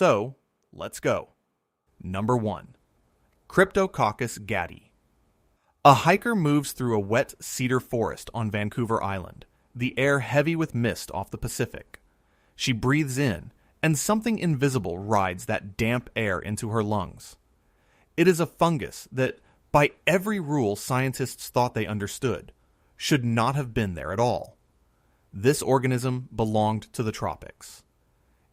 So, let's go. Number 1. Cryptococcus Gattii. A hiker moves through a wet cedar forest on Vancouver Island, the air heavy with mist off the Pacific. She breathes in, and something invisible rides that damp air into her lungs. It is a fungus that, by every rule scientists thought they understood, should not have been there at all. This organism belonged to the tropics.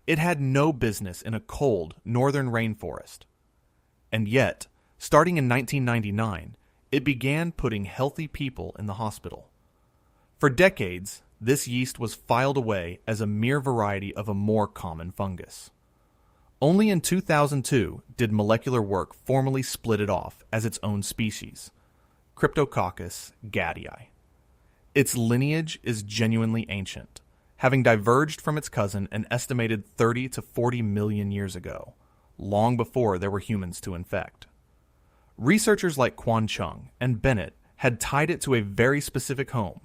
It had no business in a cold northern rainforest. And yet, starting in 1999, it began putting healthy people in the hospital. For decades, this yeast was filed away as a mere variety of a more common fungus. Only in 2002 did molecular work formally split it off as its own species, Cryptococcus Gattii. Its lineage is genuinely ancient, having diverged from its cousin an estimated 30 to 40 million years ago, long before there were humans to infect. Researchers like Quan Chung and Bennett had tied it to a very specific home,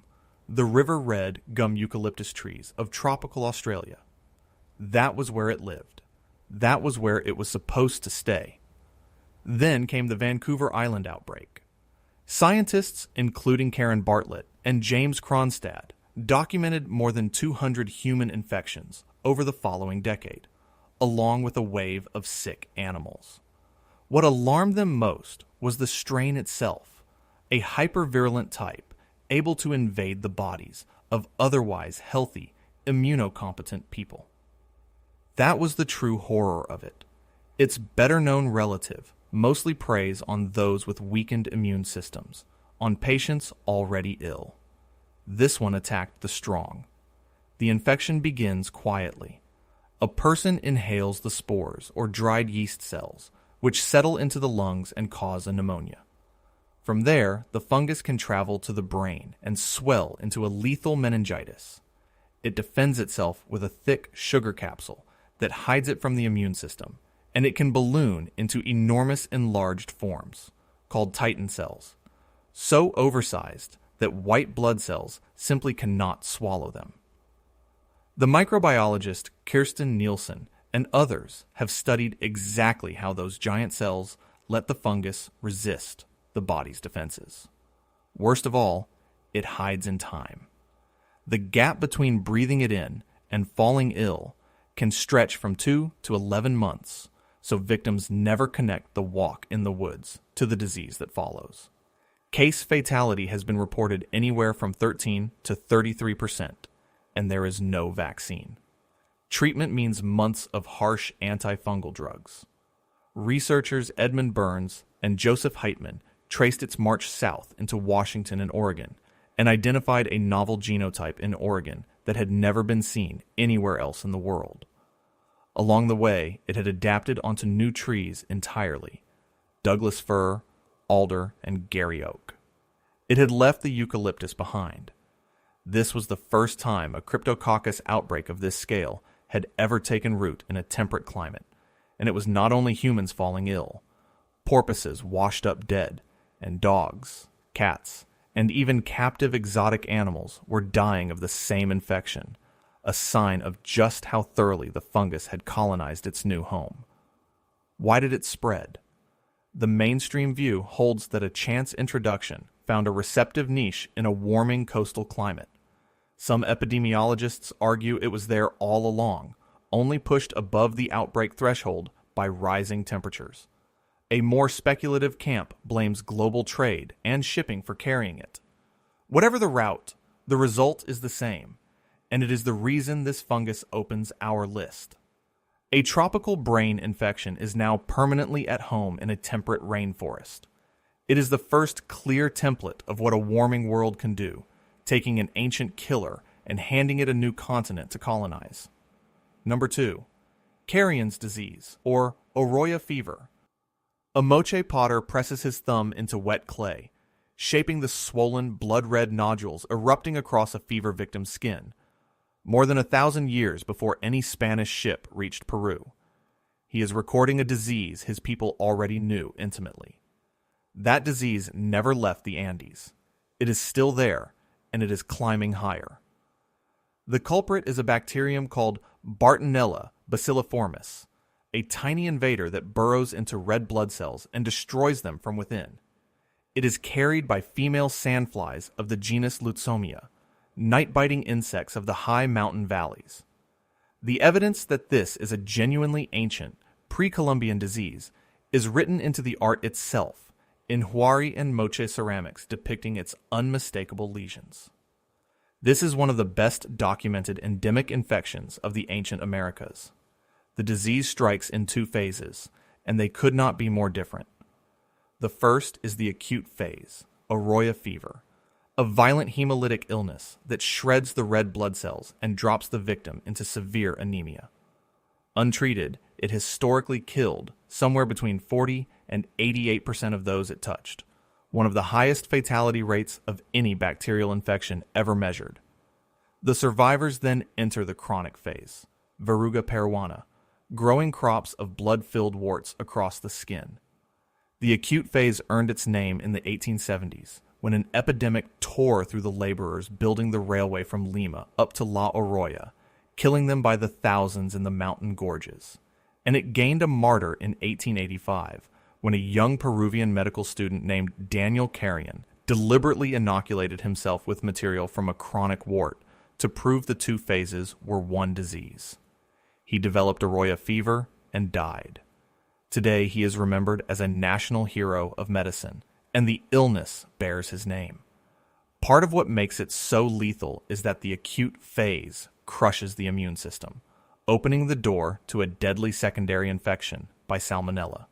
the river red gum eucalyptus trees of tropical Australia. That was where it lived. That was where it was supposed to stay. Then came the Vancouver Island outbreak. Scientists, including Karen Bartlett and James Kronstad, documented more than 200 human infections over the following decade, along with a wave of sick animals. What alarmed them most was the strain itself, a hypervirulent type able to invade the bodies of otherwise healthy, immunocompetent people. That was the true horror of it. Its better-known relative mostly preys on those with weakened immune systems, on patients already ill. This one attacked the strong. The infection begins quietly. A person inhales the spores or dried yeast cells, which settle into the lungs and cause a pneumonia. From there, the fungus can travel to the brain and swell into a lethal meningitis. It defends itself with a thick sugar capsule that hides it from the immune system, and it can balloon into enormous enlarged forms, called Titan cells, so oversized that white blood cells simply cannot swallow them. The microbiologist Kirsten Nielsen and others have studied exactly how those giant cells let the fungus resist the body's defenses. Worst of all, it hides in time. The gap between breathing it in and falling ill can stretch from 2 to 11 months, so victims never connect the walk in the woods to the disease that follows. Case fatality has been reported anywhere from 13 to 33%, and there is no vaccine. Treatment means months of harsh antifungal drugs. Researchers Edmund Burns and Joseph Heitman traced its march south into Washington and Oregon and identified a novel genotype in Oregon that had never been seen anywhere else in the world. Along the way, it had adapted onto new trees entirely: Douglas fir, alder, and Gary oak. It had left the eucalyptus behind. This was the first time a Cryptococcus outbreak of this scale had ever taken root in a temperate climate, and it was not only humans falling ill. Porpoises washed up dead, and dogs, cats, and even captive exotic animals were dying of the same infection, a sign of just how thoroughly the fungus had colonized its new home. Why did it spread? The mainstream view holds that a chance introduction found a receptive niche in a warming coastal climate. Some epidemiologists argue it was there all along, only pushed above the outbreak threshold by rising temperatures. A more speculative camp blames global trade and shipping for carrying it. Whatever the route, the result is the same, and it is the reason this fungus opens our list. A tropical brain infection is now permanently at home in a temperate rainforest. It is the first clear template of what a warming world can do, taking an ancient killer and handing it a new continent to colonize. Number 2. Carrion's disease, or Oroya fever. A moche potter presses his thumb into wet clay, shaping the swollen, blood-red nodules erupting across a fever victim's skin, more than 1,000 years before any Spanish ship reached Peru. He is recording a disease his people already knew intimately. That disease never left the Andes. It is still there, and it is climbing higher. The culprit is a bacterium called Bartonella bacilliformis, a tiny invader that burrows into red blood cells and destroys them from within. It is carried by female sandflies of the genus Lutzomia, night-biting insects of the high mountain valleys. The evidence that this is a genuinely ancient, pre-Columbian disease is written into the art itself, in Huari and Moche ceramics depicting its unmistakable lesions. This is one of the best documented endemic infections of the ancient Americas. The disease strikes in two phases, and they could not be more different. The first is the acute phase, Oroya fever, a violent hemolytic illness that shreds the red blood cells and drops the victim into severe anemia. Untreated, it historically killed somewhere between 40 and 88% of those it touched, one of the highest fatality rates of any bacterial infection ever measured. The survivors then enter the chronic phase, verruga peruana, growing crops of blood-filled warts across the skin. The acute phase earned its name in the 1870s, when an epidemic tore through the laborers building the railway from Lima up to La Oroya, killing them by the thousands in the mountain gorges. And it gained a martyr in 1885, when a young Peruvian medical student named Daniel Carrion deliberately inoculated himself with material from a chronic wart to prove the two phases were one disease. He developed Oroya fever and died. Today he is remembered as a national hero of medicine, and the illness bears his name. Part of what makes it so lethal is that the acute phase crushes the immune system, opening the door to a deadly secondary infection by salmonella.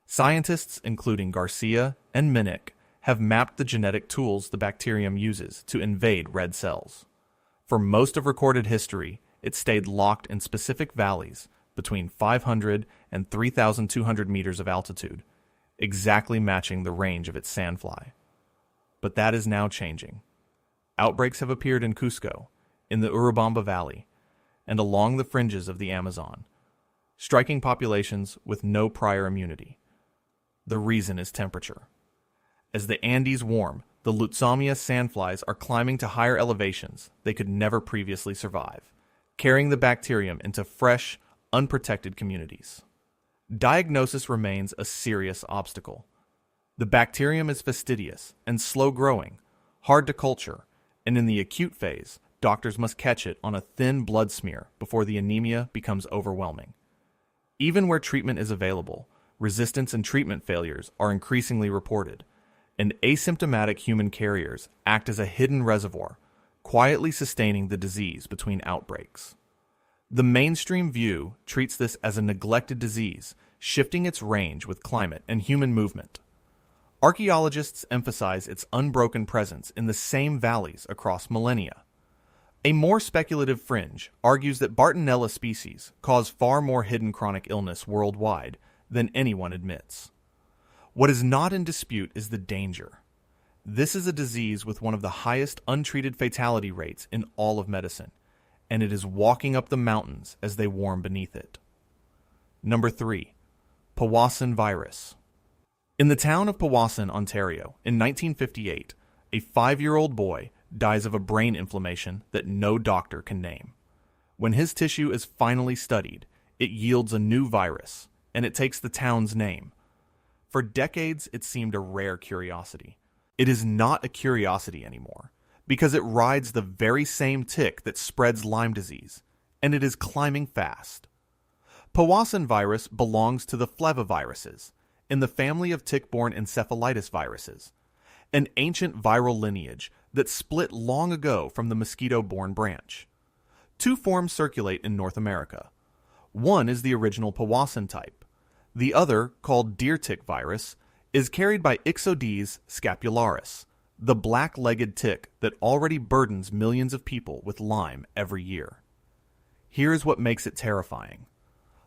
Scientists, including Garcia and Minnick, have mapped the genetic tools the bacterium uses to invade red cells. For most of recorded history, it stayed locked in specific valleys between 500 and 3,200 meters of altitude, exactly matching the range of its sandfly. But that is now changing. Outbreaks have appeared in Cusco, in the Urubamba Valley, and along the fringes of the Amazon, striking populations with no prior immunity. The reason is temperature. As the Andes warm, the Lutzomia sandflies are climbing to higher elevations they could never previously survive, carrying the bacterium into fresh, unprotected communities. Diagnosis remains a serious obstacle. The bacterium is fastidious and slow-growing, hard to culture, and in the acute phase, doctors must catch it on a thin blood smear before the anemia becomes overwhelming. Even where treatment is available, resistance and treatment failures are increasingly reported, and asymptomatic human carriers act as a hidden reservoir, quietly sustaining the disease between outbreaks. The mainstream view treats this as a neglected disease, shifting its range with climate and human movement. Archaeologists emphasize its unbroken presence in the same valleys across millennia. A more speculative fringe argues that Bartonella species cause far more hidden chronic illness worldwide than anyone admits. What is not in dispute is the danger. This is a disease with one of the highest untreated fatality rates in all of medicine, and it is walking up the mountains as they warm beneath it. Number 3. Powassan Virus. In the town of Powassan, Ontario, in 1958, a 5-year-old boy dies of a brain inflammation that no doctor can name. When his tissue is finally studied, it yields a new virus, and it takes the town's name. For decades, it seemed a rare curiosity. It is not a curiosity anymore, because it rides the very same tick that spreads Lyme disease, and it is climbing fast. Powassan virus belongs to the flaviviruses, in the family of tick-borne encephalitis viruses, an ancient viral lineage that split long ago from the mosquito-borne branch. Two forms circulate in North America. One is the original Powassan type. The other, called deer tick virus, is carried by Ixodes scapularis, the black-legged tick that already burdens millions of people with Lyme every year. Here's what makes it terrifying.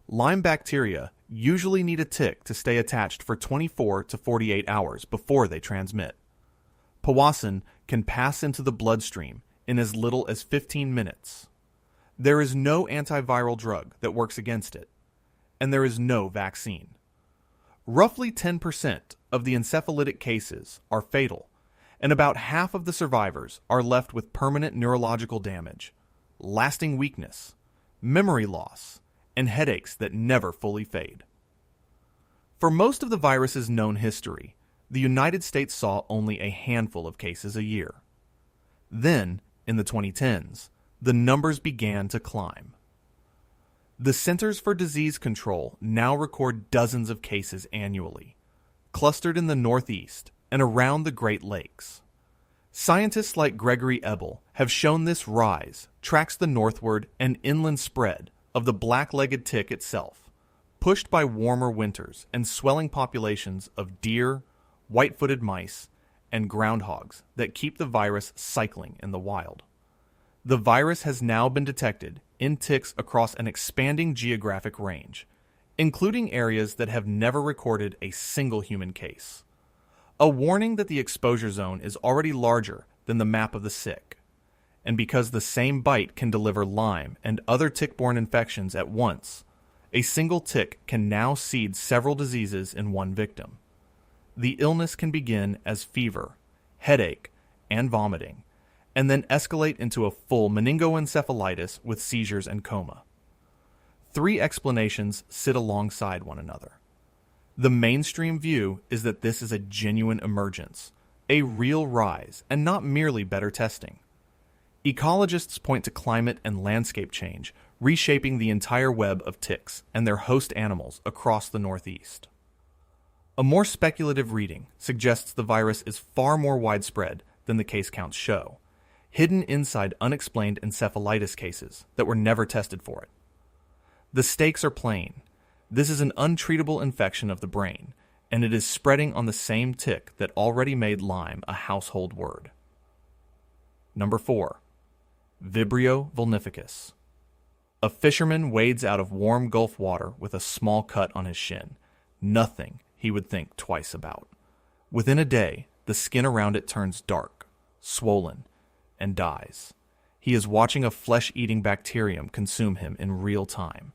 Lyme bacteria usually need a tick to stay attached for 24 to 48 hours before they transmit. Powassan can pass into the bloodstream in as little as 15 minutes. There is no antiviral drug that works against it, and there is no vaccine. Roughly 10% of the encephalitic cases are fatal, and about half of the survivors are left with permanent neurological damage, lasting weakness, memory loss, and headaches that never fully fade. For most of the virus's known history, the United States saw only a handful of cases a year. Then, in the 2010s, the numbers began to climb. The Centers for Disease Control now record dozens of cases annually, clustered in the Northeast and around the Great Lakes. Scientists like Gregory Ebel have shown this rise tracks the northward and inland spread of the black-legged tick itself, pushed by warmer winters and swelling populations of deer, white-footed mice, and groundhogs that keep the virus cycling in the wild. The virus has now been detected in ticks across an expanding geographic range, including areas that have never recorded a single human case. A warning that the exposure zone is already larger than the map of the sick, and because the same bite can deliver Lyme and other tick-borne infections at once, a single tick can now seed several diseases in one victim. The illness can begin as fever, headache, and vomiting, and then escalate into a full meningoencephalitis with seizures and coma. 3 explanations sit alongside one another. The mainstream view is that this is a genuine emergence, a real rise, and not merely better testing. Ecologists point to climate and landscape change, reshaping the entire web of ticks and their host animals across the Northeast. A more speculative reading suggests the virus is far more widespread than the case counts show, hidden inside unexplained encephalitis cases that were never tested for it. The stakes are plain. This is an untreatable infection of the brain, and it is spreading on the same tick that already made Lyme a household word. Number 4. Vibrio Vulnificus. A fisherman wades out of warm Gulf water with a small cut on his shin. Nothing he would think twice about. Within a day, the skin around it turns dark, swollen, and dies. He is watching a flesh-eating bacterium consume him in real time.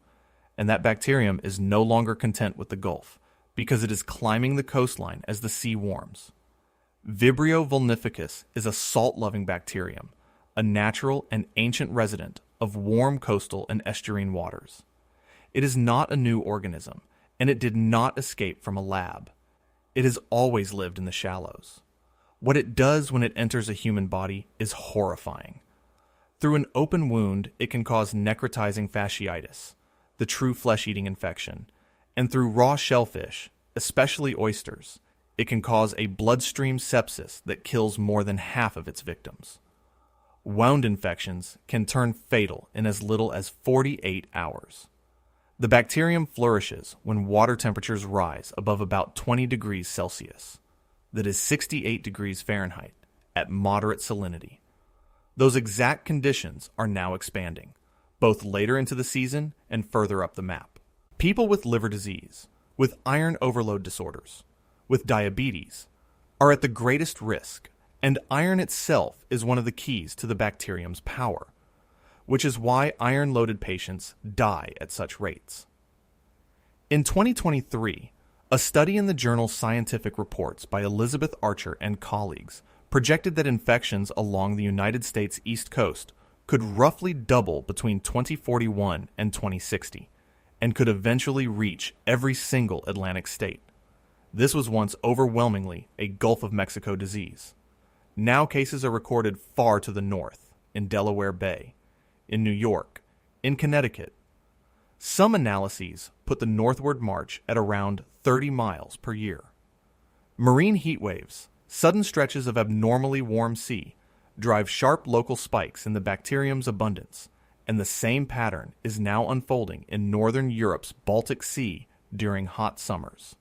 And that bacterium is no longer content with the Gulf, because it is climbing the coastline as the sea warms. Vibrio vulnificus is a salt-loving bacterium, a natural and ancient resident of warm coastal and estuarine waters. It is not a new organism, and it did not escape from a lab. It has always lived in the shallows. What it does when it enters a human body is horrifying. Through an open wound, it can cause necrotizing fasciitis, the true flesh-eating infection, and through raw shellfish, especially oysters, it can cause a bloodstream sepsis that kills more than half of its victims. Wound infections can turn fatal in as little as 48 hours. The bacterium flourishes when water temperatures rise above about 20 degrees Celsius, that is 68 degrees Fahrenheit, at moderate salinity. Those exact conditions are now expanding, both later into the season and further up the map. People with liver disease, with iron overload disorders, with diabetes, are at the greatest risk, and iron itself is one of the keys to the bacterium's power, which is why iron-loaded patients die at such rates. In 2023, a study in the journal Scientific Reports by Elizabeth Archer and colleagues projected that infections along the United States East Coast could roughly double between 2041 and 2060, and could eventually reach every single Atlantic state. This was once overwhelmingly a Gulf of Mexico disease. Now cases are recorded far to the north, in Delaware Bay, in New York, in Connecticut. Some analyses put the northward march at around 30 miles per year. Marine heat waves, sudden stretches of abnormally warm sea, drive sharp local spikes in the bacterium's abundance, and the same pattern is now unfolding in northern Europe's Baltic Sea during hot summers.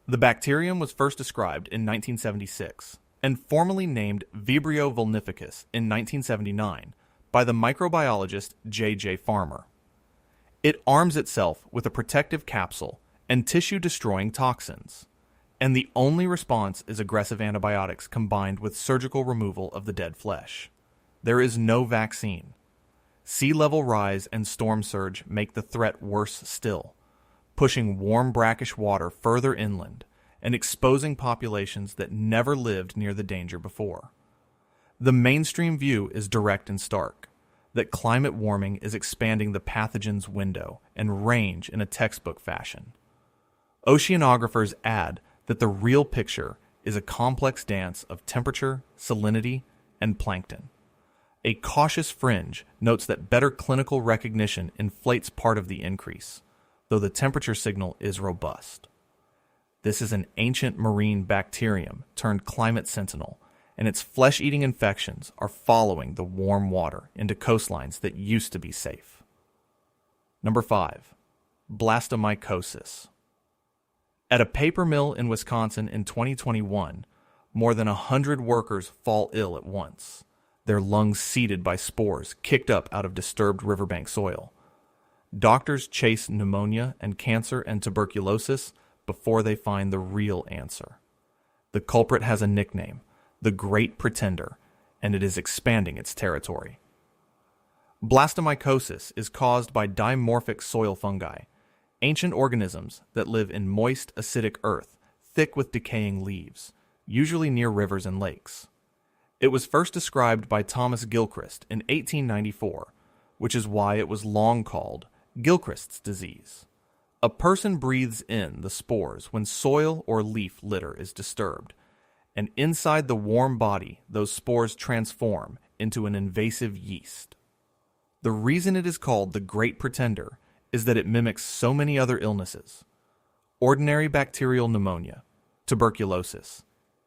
The bacterium was first described in 1976 and formally named Vibrio vulnificus in 1979 by the microbiologist J.J. Farmer. It arms itself with a protective capsule and tissue-destroying toxins, and the only response is aggressive antibiotics combined with surgical removal of the dead flesh. There is no vaccine. Sea level rise and storm surge make the threat worse still, pushing warm brackish water further inland and exposing populations that never lived near the danger before. The mainstream view is direct and stark. that climate warming is expanding the pathogen's window and range in a textbook fashion. Oceanographers add that the real picture is a complex dance of temperature, salinity, and plankton. A cautious fringe notes that better clinical recognition inflates part of the increase, though the temperature signal is robust. This is an ancient marine bacterium turned climate sentinel, and its flesh-eating infections are following the warm water into coastlines that used to be safe. Number 5. Blastomycosis. At a paper mill in Wisconsin in 2021, more than 100 workers fall ill at once, their lungs seeded by spores kicked up out of disturbed riverbank soil. Doctors chase pneumonia and cancer and tuberculosis before they find the real answer. The culprit has a nickname, the Great Pretender, and it is expanding its territory. Blastomycosis is caused by dimorphic soil fungi, ancient organisms that live in moist, acidic earth, thick with decaying leaves, usually near rivers and lakes. It was first described by Thomas Gilchrist in 1894, which is why it was long called Gilchrist's disease. A person breathes in the spores when soil or leaf litter is disturbed, and inside the warm body, those spores transform into an invasive yeast. The reason it is called the Great Pretender is that it mimics so many other illnesses: ordinary bacterial pneumonia, tuberculosis,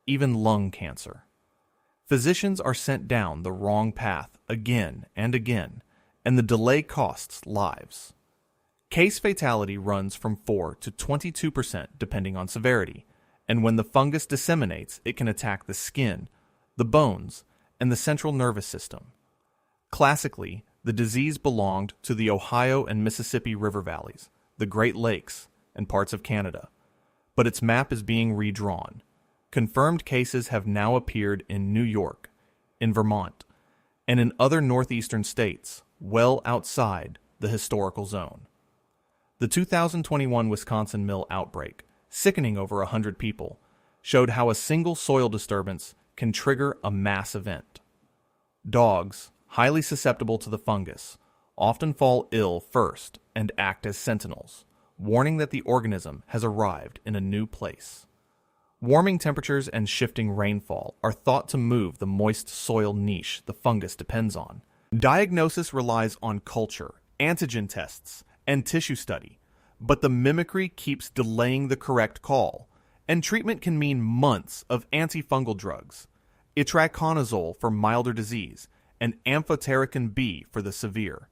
even lung cancer. Physicians are sent down the wrong path again and again, and the delay costs lives. Case fatality runs from 4 to 22% depending on severity, and when the fungus disseminates, it can attack the skin, the bones, and the central nervous system. Classically, the disease belonged to the Ohio and Mississippi river valleys, the Great Lakes, and parts of Canada, but its map is being redrawn. Confirmed cases have now appeared in New York, in Vermont, and in other northeastern states, well outside the historical zone. The 2021 Wisconsin mill outbreak, sickening over 100 people, showed how a single soil disturbance can trigger a mass event. Dogs, highly susceptible to the fungus, often fall ill first and act as sentinels, warning that the organism has arrived in a new place. Warming temperatures and shifting rainfall are thought to move the moist soil niche the fungus depends on. Diagnosis relies on culture, antigen tests, and tissue study, but the mimicry keeps delaying the correct call, and treatment can mean months of antifungal drugs, itraconazole for milder disease, and amphotericin B for the severe.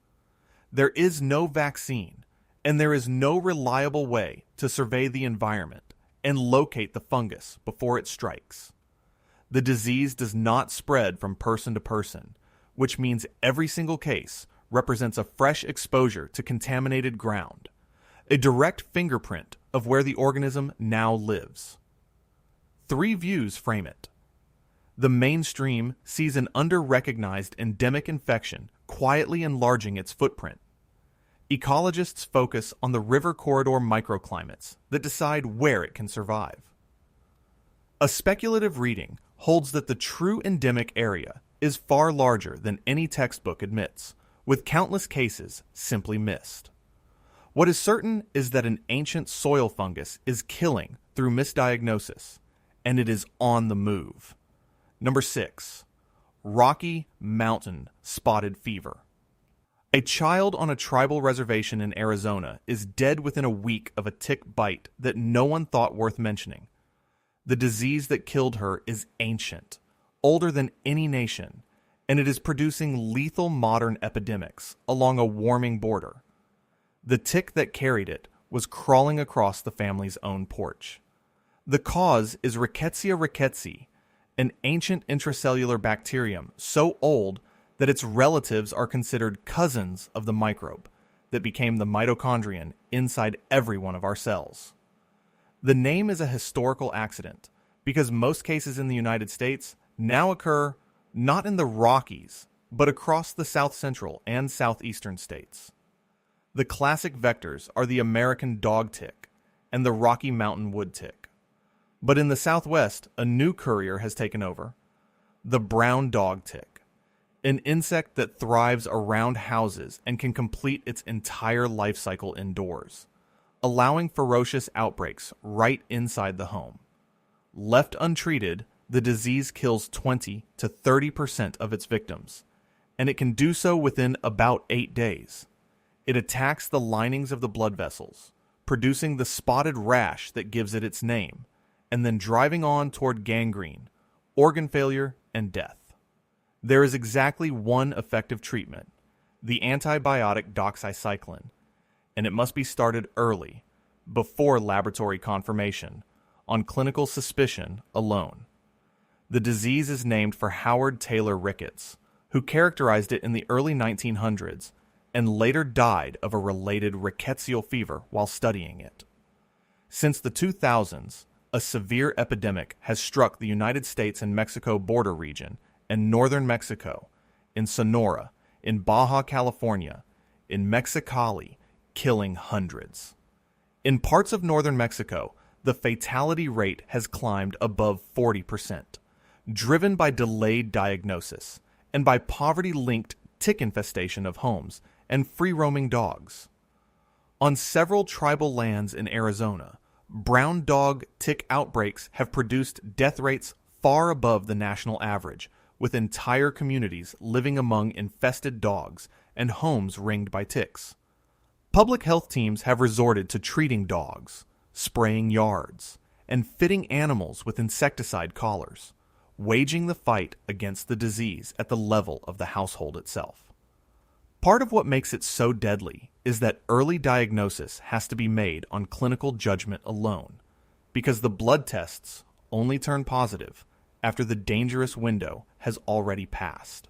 There is no vaccine, and there is no reliable way to survey the environment and locate the fungus before it strikes. The disease does not spread from person to person, which means every single case represents a fresh exposure to contaminated ground, a direct fingerprint of where the organism now lives. 3 views frame it. The mainstream sees an under-recognized endemic infection quietly enlarging its footprint. Ecologists focus on the river corridor microclimates that decide where it can survive. A speculative reading holds that the true endemic area is far larger than any textbook admits, with countless cases simply missed. What is certain is that an ancient soil fungus is killing through misdiagnosis, and it is on the move. Number 6. Rocky Mountain Spotted Fever. A child on a tribal reservation in Arizona is dead within a week of a tick bite that no one thought worth mentioning. The disease that killed her is ancient, older than any nation, and it is producing lethal modern epidemics along a warming border. The tick that carried it was crawling across the family's own porch. The cause is Rickettsia rickettsii, an ancient intracellular bacterium so old that its relatives are considered cousins of the microbe that became the mitochondrion inside every one of our cells. The name is a historical accident because most cases in the United States now occur not in the Rockies, but across the south central and southeastern states. The classic vectors are the American dog tick and the Rocky Mountain wood tick. But in the Southwest, a new courier has taken over, the brown dog tick. an insect that thrives around houses and can complete its entire life cycle indoors, allowing ferocious outbreaks right inside the home. Left untreated, the disease kills 20 to 30% of its victims, and it can do so within about 8 days. It attacks the linings of the blood vessels, producing the spotted rash that gives it its name, and then driving on toward gangrene, organ failure, and death. There is exactly one effective treatment, the antibiotic doxycycline, and it must be started early, before laboratory confirmation, on clinical suspicion alone. The disease is named for Howard Taylor Ricketts, who characterized it in the early 1900s and later died of a related rickettsial fever while studying it. Since the 2000s, a severe epidemic has struck the United States and Mexico border region and northern Mexico, in Sonora, in Baja California, in Mexicali, killing hundreds. In parts of northern Mexico, the fatality rate has climbed above 40%, driven by delayed diagnosis and by poverty-linked tick infestation of homes and free-roaming dogs. On several tribal lands in Arizona, brown dog tick outbreaks have produced death rates far above the national average, with entire communities living among infested dogs and homes ringed by ticks. Public health teams have resorted to treating dogs, spraying yards, and fitting animals with insecticide collars, waging the fight against the disease at the level of the household itself. Part of what makes it so deadly is that early diagnosis has to be made on clinical judgment alone, because the blood tests only turn positive after the dangerous window has already passed.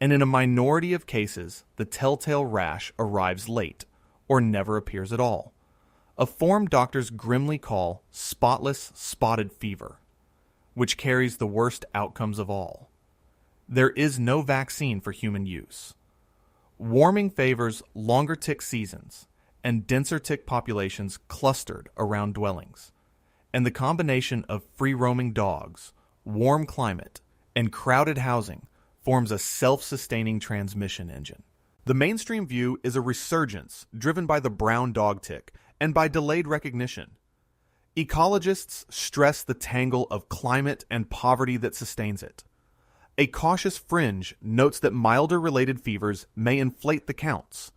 And in a minority of cases, the telltale rash arrives late or never appears at all, a form doctors grimly call spotless spotted fever, which carries the worst outcomes of all. There is no vaccine for human use. Warming favors longer tick seasons and denser tick populations clustered around dwellings, and the combination of free-roaming dogs, warm climate, and crowded housing forms a self-sustaining transmission engine. The mainstream view is a resurgence driven by the brown dog tick and by delayed recognition. Ecologists stress the tangle of climate and poverty that sustains it. A cautious fringe notes that milder related fevers may inflate the counts,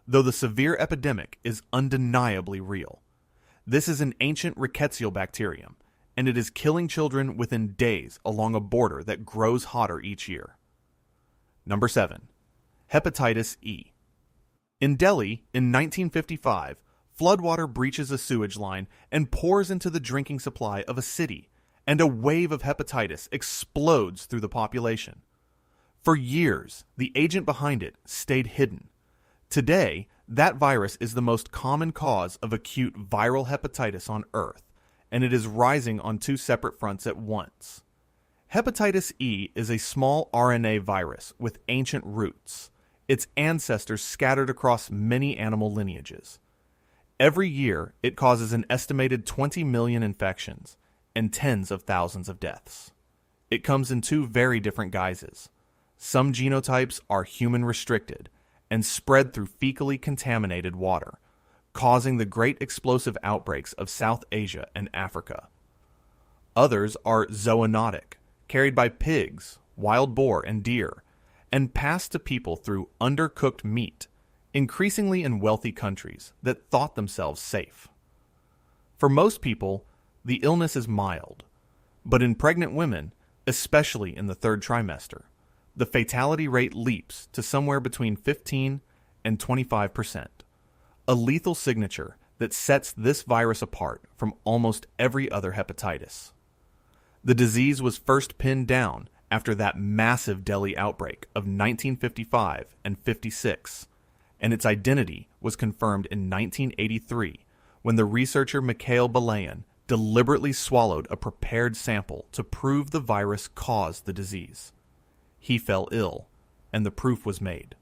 though the severe epidemic is undeniably real. This is an ancient rickettsial bacterium, and it is killing children within days along a border that grows hotter each year. Number 7. Hepatitis E. In Delhi, in 1955, floodwater breaches a sewage line and pours into the drinking supply of a city, and a wave of hepatitis explodes through the population. For years, the agent behind it stayed hidden. Today, that virus is the most common cause of acute viral hepatitis on Earth, and it is rising on two separate fronts at once. Hepatitis E is a small RNA virus with ancient roots, its ancestors scattered across many animal lineages. Every year, it causes an estimated 20 million infections and tens of thousands of deaths. It comes in two very different guises. Some genotypes are human-restricted and spread through fecally contaminated water, causing the great explosive outbreaks of South Asia and Africa. Others are zoonotic, carried by pigs, wild boar, and deer, and passed to people through undercooked meat, increasingly in wealthy countries that thought themselves safe. For most people, the illness is mild, but in pregnant women, especially in the third trimester, the fatality rate leaps to somewhere between 15 and 25%, a lethal signature that sets this virus apart from almost every other hepatitis. The disease was first pinned down after that massive Delhi outbreak of 1955 and 56, and its identity was confirmed in 1983 when the researcher Mikhail Balayan deliberately swallowed a prepared sample to prove the virus caused the disease. He fell ill, and the proof was made.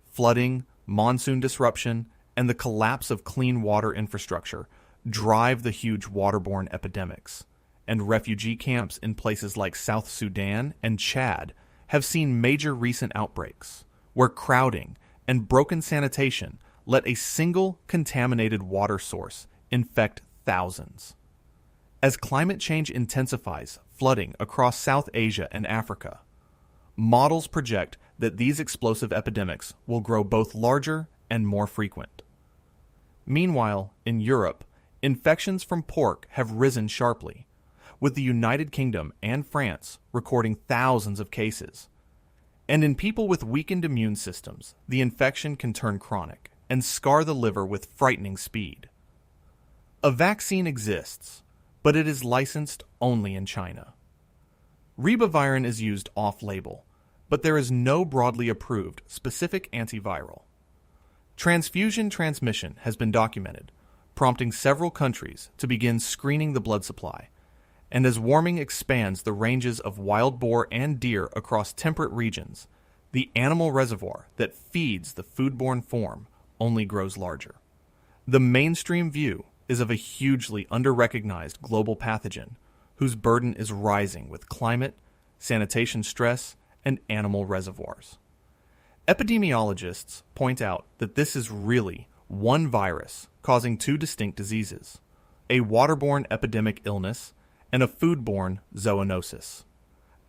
Flooding, monsoon disruption, and the collapse of clean water infrastructure drive the huge waterborne epidemics, and refugee camps in places like South Sudan and Chad have seen major recent outbreaks, where crowding and broken sanitation let a single contaminated water source infect thousands. As climate change intensifies flooding across South Asia and Africa, models project that these explosive epidemics will grow both larger and more frequent. Meanwhile, in Europe, infections from pork have risen sharply, with the United Kingdom and France recording thousands of cases. And in people with weakened immune systems, the infection can turn chronic and scar the liver with frightening speed. A vaccine exists, but it is licensed only in China. Ribavirin is used off-label, but there is no broadly approved specific antiviral. Transfusion transmission has been documented, prompting several countries to begin screening the blood supply. And as warming expands the ranges of wild boar and deer across temperate regions, the animal reservoir that feeds the foodborne form only grows larger. The mainstream view is of a hugely under-recognized global pathogen whose burden is rising with climate, sanitation stress, and animal reservoirs. Epidemiologists point out that this is really one virus causing two distinct diseases, a waterborne epidemic illness and a foodborne zoonosis.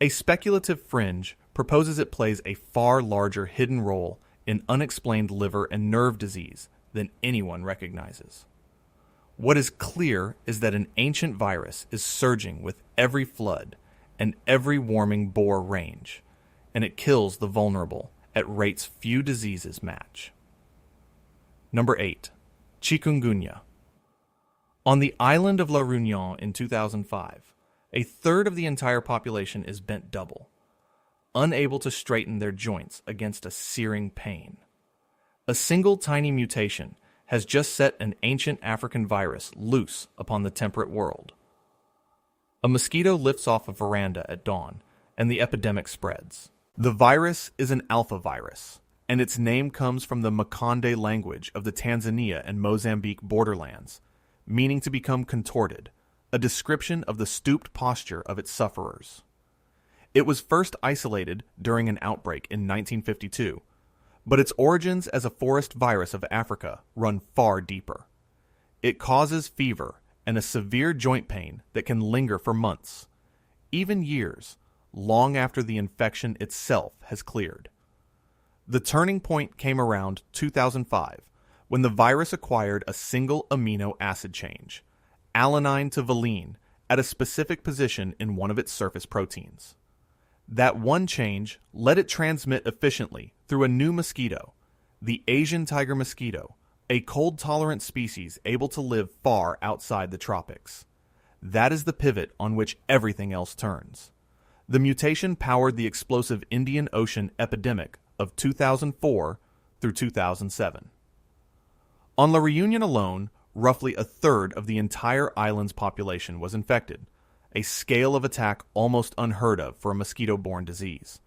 A speculative fringe proposes it plays a far larger hidden role in unexplained liver and nerve disease than anyone recognizes. What is clear is that an ancient virus is surging with every flood and every warming boar range, and it kills the vulnerable at rates few diseases match. Number 8. Chikungunya. On the island of La Réunion in 2005, a third of the entire population is bent double, unable to straighten their joints against a searing pain. A single tiny mutation has just set an ancient African virus loose upon the temperate world. A mosquito lifts off a veranda at dawn, and the epidemic spreads. The virus is an alpha virus, and its name comes from the Makonde language of the Tanzania and Mozambique borderlands, meaning to become contorted, a description of the stooped posture of its sufferers. It was first isolated during an outbreak in 1952, but its origins as a forest virus of Africa run far deeper. It causes fever and a severe joint pain that can linger for months, even years, long after the infection itself has cleared. The turning point came around 2005, when the virus acquired a single amino acid change, alanine to valine, at a specific position in one of its surface proteins. That one change let it transmit efficiently through a new mosquito, the Asian tiger mosquito, a cold-tolerant species able to live far outside the tropics. That is the pivot on which everything else turns. The mutation powered the explosive Indian Ocean epidemic of 2004 through 2007. On La Réunion alone, roughly a third of the entire island's population was infected, a scale of attack almost unheard of for a mosquito-borne disease.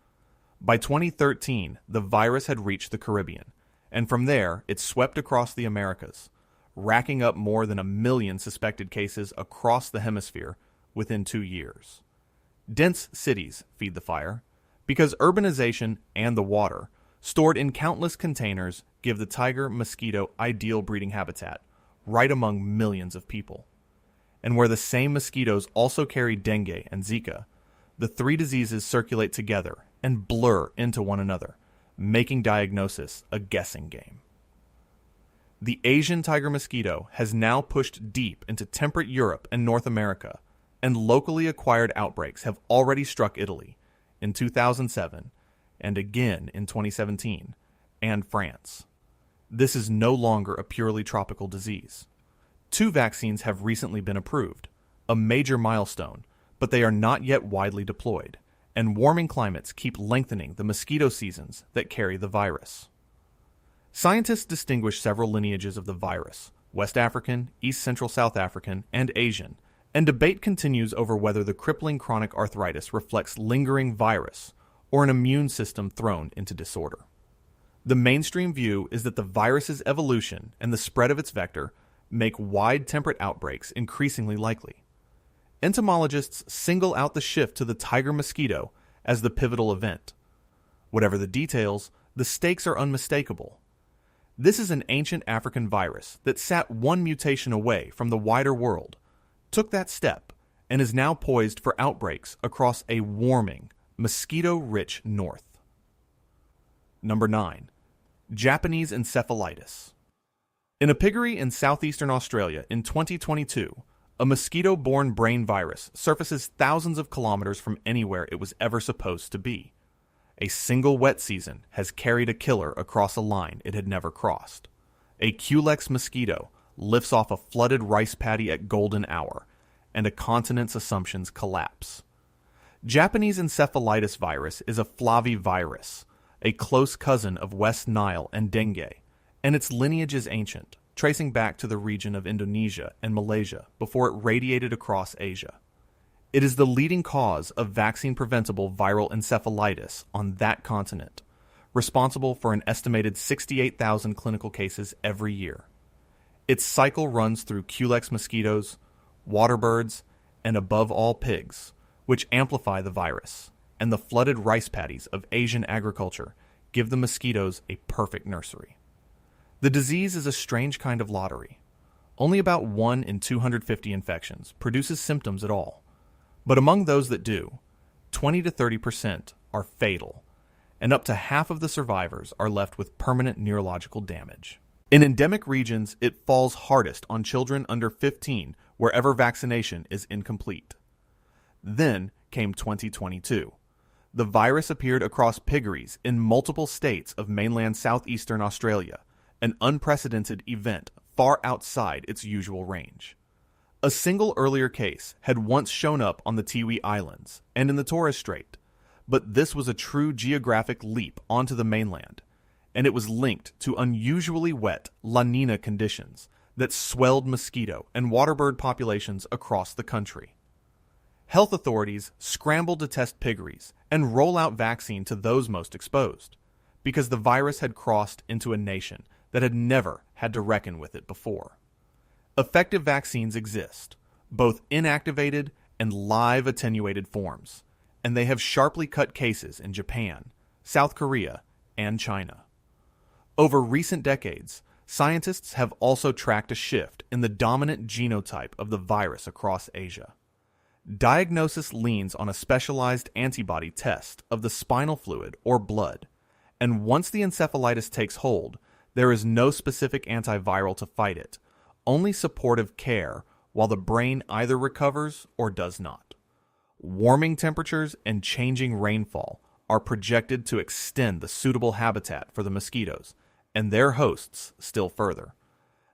By 2013, the virus had reached the Caribbean, and from there it swept across the Americas, racking up more than 1 million suspected cases across the hemisphere within 2 years. Dense cities feed the fire, because urbanization and the water, stored in countless containers, give the tiger mosquito ideal breeding habitat, right among millions of people. And where the same mosquitoes also carry dengue and Zika, the three diseases circulate together and blur into one another, making diagnosis a guessing game. The Asian tiger mosquito has now pushed deep into temperate Europe and North America, and locally acquired outbreaks have already struck Italy in 2007 and again in 2017, and France. This is no longer a purely tropical disease. 2 vaccines have recently been approved, a major milestone, but they are not yet widely deployed, and warming climates keep lengthening the mosquito seasons that carry the virus. Scientists distinguish several lineages of the virus, West African, East Central South African, and Asian, and debate continues over whether the crippling chronic arthritis reflects lingering virus or an immune system thrown into disorder. The mainstream view is that the virus's evolution and the spread of its vector make wide temperate outbreaks increasingly likely. Entomologists single out the shift to the tiger mosquito as the pivotal event, Whatever the details, the stakes are unmistakable. This is an ancient African virus that sat one mutation away from the wider world, took that step, and is now poised for outbreaks across a warming, mosquito-rich north. Number 9. Japanese encephalitis. In a piggery in southeastern Australia in 2022, a mosquito-borne brain virus surfaces thousands of kilometers from anywhere it was ever supposed to be. A single wet season has carried a killer across a line it had never crossed. A Culex mosquito lifts off a flooded rice paddy at golden hour, and a continent's assumptions collapse. Japanese encephalitis virus is a flavivirus, a close cousin of West Nile and dengue, and its lineage is ancient, tracing back to the region of Indonesia and Malaysia before it radiated across Asia. It is the leading cause of vaccine-preventable viral encephalitis on that continent, responsible for an estimated 68,000 clinical cases every year. Its cycle runs through Culex mosquitoes, water birds, and above all pigs, which amplify the virus, and the flooded rice paddies of Asian agriculture give the mosquitoes a perfect nursery. The disease is a strange kind of lottery. Only about 1 in 250 infections produces symptoms at all. But among those that do, 20 to 30% are fatal, and up to half of the survivors are left with permanent neurological damage. In endemic regions, it falls hardest on children under 15 wherever vaccination is incomplete. Then came 2022. The virus appeared across piggeries in multiple states of mainland southeastern Australia, an unprecedented event far outside its usual range. A single earlier case had once shown up on the Tiwi Islands and in the Torres Strait, but this was a true geographic leap onto the mainland, and it was linked to unusually wet La Nina conditions that swelled mosquito and waterbird populations across the country. Health authorities scrambled to test piggeries and roll out vaccine to those most exposed, because the virus had crossed into a nation that had never had to reckon with it before. Effective vaccines exist, both inactivated and live attenuated forms, and they have sharply cut cases in Japan, South Korea, and China. Over recent decades, scientists have also tracked a shift in the dominant genotype of the virus across Asia. Diagnosis leans on a specialized antibody test of the spinal fluid or blood, and once the encephalitis takes hold, there is no specific antiviral to fight it, only supportive care while the brain either recovers or does not. Warming temperatures and changing rainfall are projected to extend the suitable habitat for the mosquitoes and their hosts still further.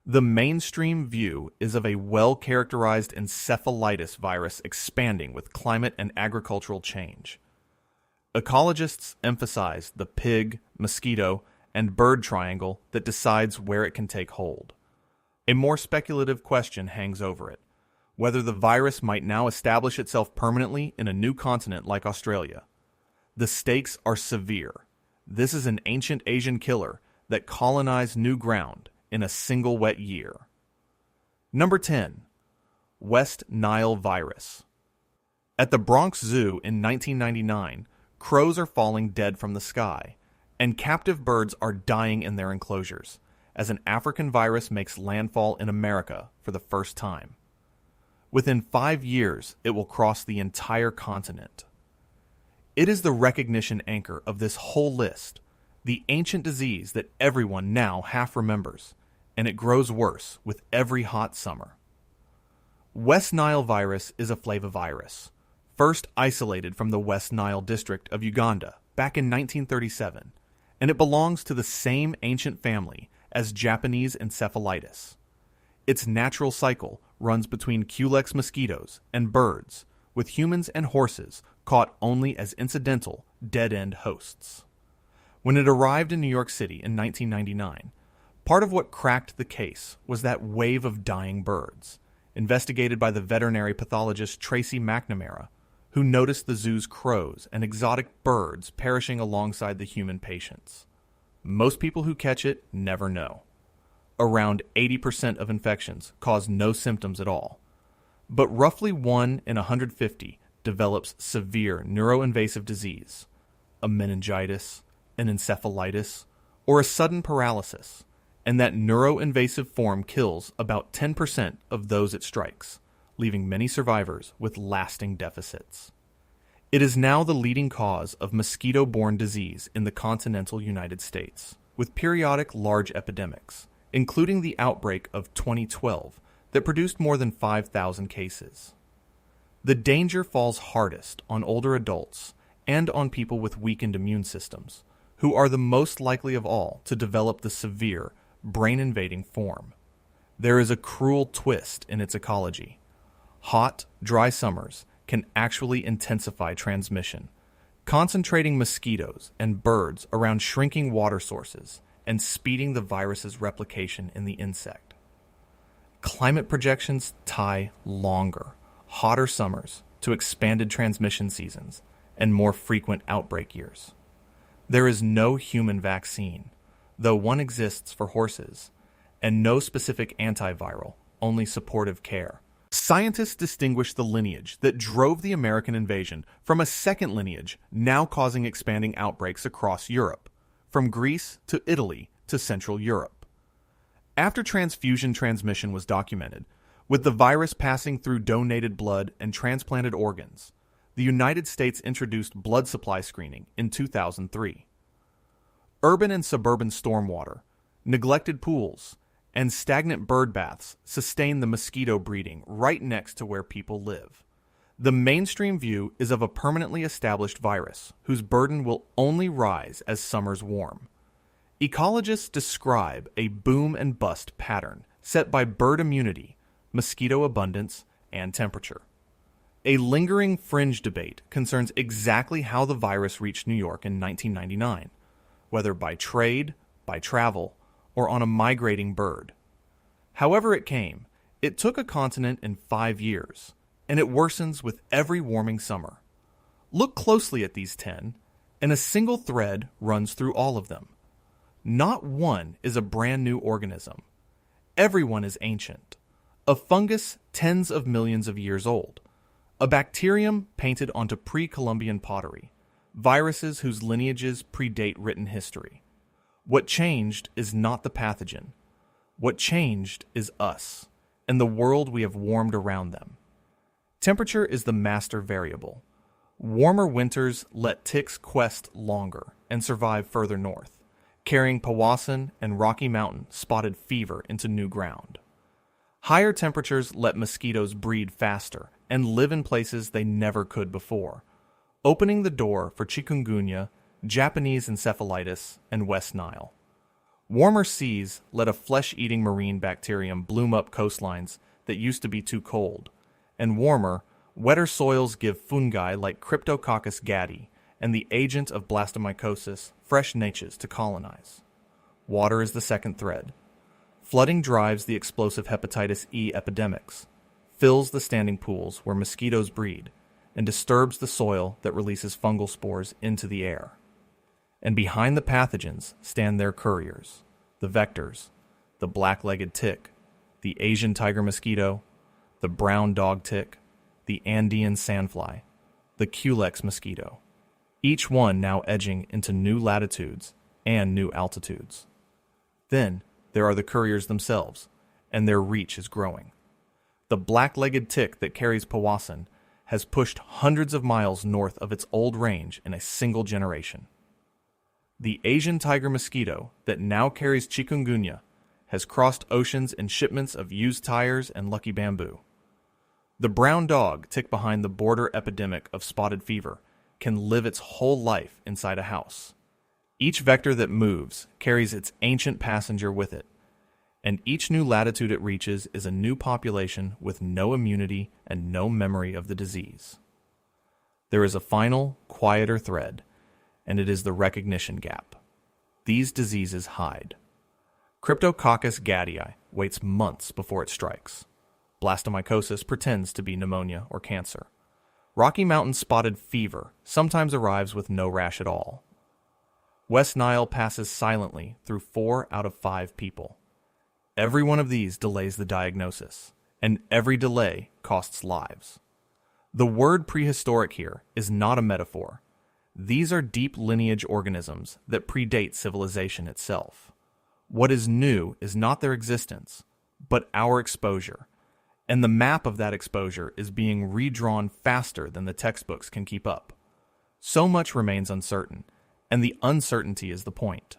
The mainstream view is of a well-characterized encephalitis virus expanding with climate and agricultural change. Ecologists emphasize the pig, mosquito, and bird triangle that decides where it can take hold. A more speculative question hangs over it, whether the virus might now establish itself permanently in a new continent like Australia. The stakes are severe. This is an ancient Asian killer that colonized new ground in a single wet year. Number 10. West Nile virus. At the Bronx Zoo in 1999, crows are falling dead from the sky, and captive birds are dying in their enclosures, as an African virus makes landfall in America for the first time. Within 5 years, it will cross the entire continent. It is the recognition anchor of this whole list, the ancient disease that everyone now half remembers, and it grows worse with every hot summer. West Nile virus is a flavivirus, first isolated from the West Nile district of Uganda back in 1937, and it belongs to the same ancient family as Japanese encephalitis. Its natural cycle runs between Culex mosquitoes and birds, with humans and horses caught only as incidental, dead-end hosts. When it arrived in New York City in 1999, part of what cracked the case was that wave of dying birds, investigated by the veterinary pathologist Tracy McNamara, who noticed the zoo's crows and exotic birds perishing alongside the human patients. Most people who catch it never know. Around 80% of infections cause no symptoms at all, but roughly 1 in 150 develops severe neuroinvasive disease, a meningitis, an encephalitis, or a sudden paralysis, and that neuroinvasive form kills about 10% of those it strikes, leaving many survivors with lasting deficits. It is now the leading cause of mosquito-borne disease in the continental United States, with periodic large epidemics, including the outbreak of 2012 that produced more than 5,000 cases. The danger falls hardest on older adults and on people with weakened immune systems, who are the most likely of all to develop the severe, brain-invading form. There is a cruel twist in its ecology. Hot, dry summers can actually intensify transmission, concentrating mosquitoes and birds around shrinking water sources and speeding the virus's replication in the insect. Climate projections tie longer, hotter summers to expanded transmission seasons and more frequent outbreak years. There is no human vaccine, though one exists for horses, and no specific antiviral, only supportive care. Scientists distinguish the lineage that drove the American invasion from a second lineage now causing expanding outbreaks across Europe, from Greece to Italy to Central Europe. After transfusion transmission was documented, with the virus passing through donated blood and transplanted organs, the United States introduced blood supply screening in 2003. Urban and suburban stormwater, neglected pools, and stagnant bird baths sustain the mosquito breeding right next to where people live. The mainstream view is of a permanently established virus whose burden will only rise as summers warm. Ecologists describe a boom and bust pattern set by bird immunity, mosquito abundance, and temperature. A lingering fringe debate concerns exactly how the virus reached New York in 1999, whether by trade, by travel, or on a migrating bird. However it came, it took a continent in 5 years, and it worsens with every warming summer. Look closely at these 10, and a single thread runs through all of them. Not one is a brand new organism. Everyone is ancient. A fungus tens of millions of years old. A bacterium painted onto pre-Columbian pottery. Viruses whose lineages predate written history. What changed is not the pathogen. What changed is us, and the world we have warmed around them. Temperature is the master variable. Warmer winters let ticks quest longer and survive further north, carrying Powassan and Rocky Mountain spotted fever into new ground. Higher temperatures let mosquitoes breed faster and live in places they never could before, opening the door for Chikungunya, Japanese encephalitis, and West Nile. Warmer seas let a flesh-eating marine bacterium bloom up coastlines that used to be too cold, and warmer, wetter soils give fungi like Cryptococcus Gattii and the agent of Blastomycosis fresh niches to colonize. Water is the second thread. Flooding drives the explosive Hepatitis E epidemics, fills the standing pools where mosquitoes breed, and disturbs the soil that releases fungal spores into the air. And behind the pathogens stand their couriers, the vectors, the black-legged tick, the Asian tiger mosquito, the brown dog tick, the Andean sandfly, the Culex mosquito, each one now edging into new latitudes and new altitudes. Then there are the couriers themselves, and their reach is growing. The black-legged tick that carries Powassan has pushed hundreds of miles north of its old range in a single generation. The Asian tiger mosquito that now carries Chikungunya has crossed oceans in shipments of used tires and lucky bamboo. The brown dog tick behind the border epidemic of spotted fever can live its whole life inside a house. Each vector that moves carries its ancient passenger with it, and each new latitude it reaches is a new population with no immunity and no memory of the disease. There is a final, quieter thread, and it is the recognition gap. These diseases hide. Cryptococcus Gattii waits months before it strikes. Blastomycosis pretends to be pneumonia or cancer. Rocky Mountain spotted fever sometimes arrives with no rash at all. West Nile passes silently through 4 out of 5 people. Every one of these delays the diagnosis, and every delay costs lives. The word prehistoric here is not a metaphor. These are deep lineage organisms that predate civilization itself. What is new is not their existence, but our exposure, and the map of that exposure is being redrawn faster than the textbooks can keep up. So much remains uncertain, and the uncertainty is the point.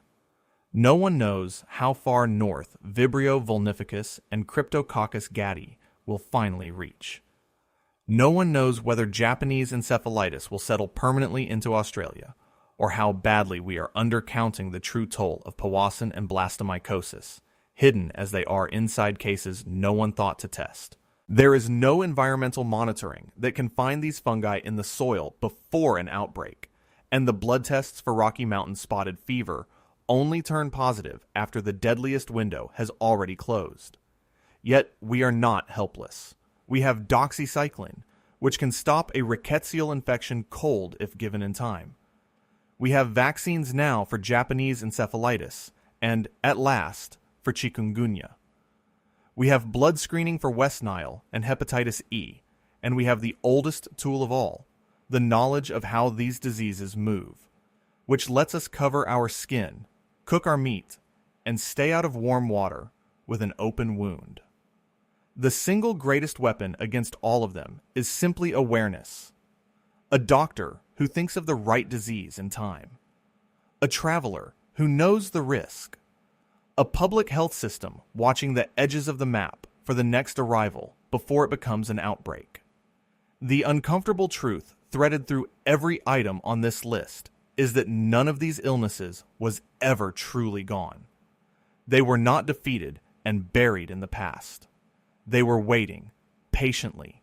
No one knows how far north Vibrio Vulnificus and Cryptococcus Gattii will finally reach. No one knows whether Japanese encephalitis will settle permanently into Australia, or how badly we are undercounting the true toll of Powassan and Blastomycosis, hidden as they are inside cases no one thought to test. There is no environmental monitoring that can find these fungi in the soil before an outbreak, and the blood tests for Rocky Mountain spotted fever only turn positive after the deadliest window has already closed. Yet we are not helpless. We have doxycycline, which can stop a rickettsial infection cold if given in time. We have vaccines now for Japanese encephalitis, and, at last, for Chikungunya. We have blood screening for West Nile and Hepatitis E, and we have the oldest tool of all, the knowledge of how these diseases move, which lets us cover our skin, cook our meat, and stay out of warm water with an open wound. The single greatest weapon against all of them is simply awareness. A doctor who thinks of the right disease in time. A traveler who knows the risk. A public health system watching the edges of the map for the next arrival before it becomes an outbreak. The uncomfortable truth threaded through every item on this list is that none of these illnesses was ever truly gone. They were not defeated and buried in the past. They were waiting, patiently,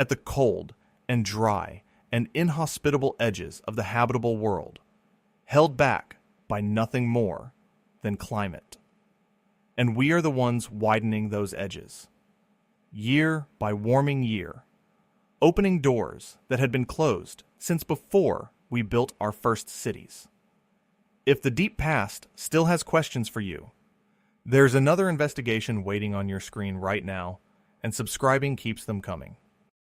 at the cold and dry and inhospitable edges of the habitable world, held back by nothing more than climate. And we are the ones widening those edges, year by warming year, opening doors that had been closed since before we built our first cities. If the deep past still has questions for you, there's another investigation waiting on your screen right now, and subscribing keeps them coming.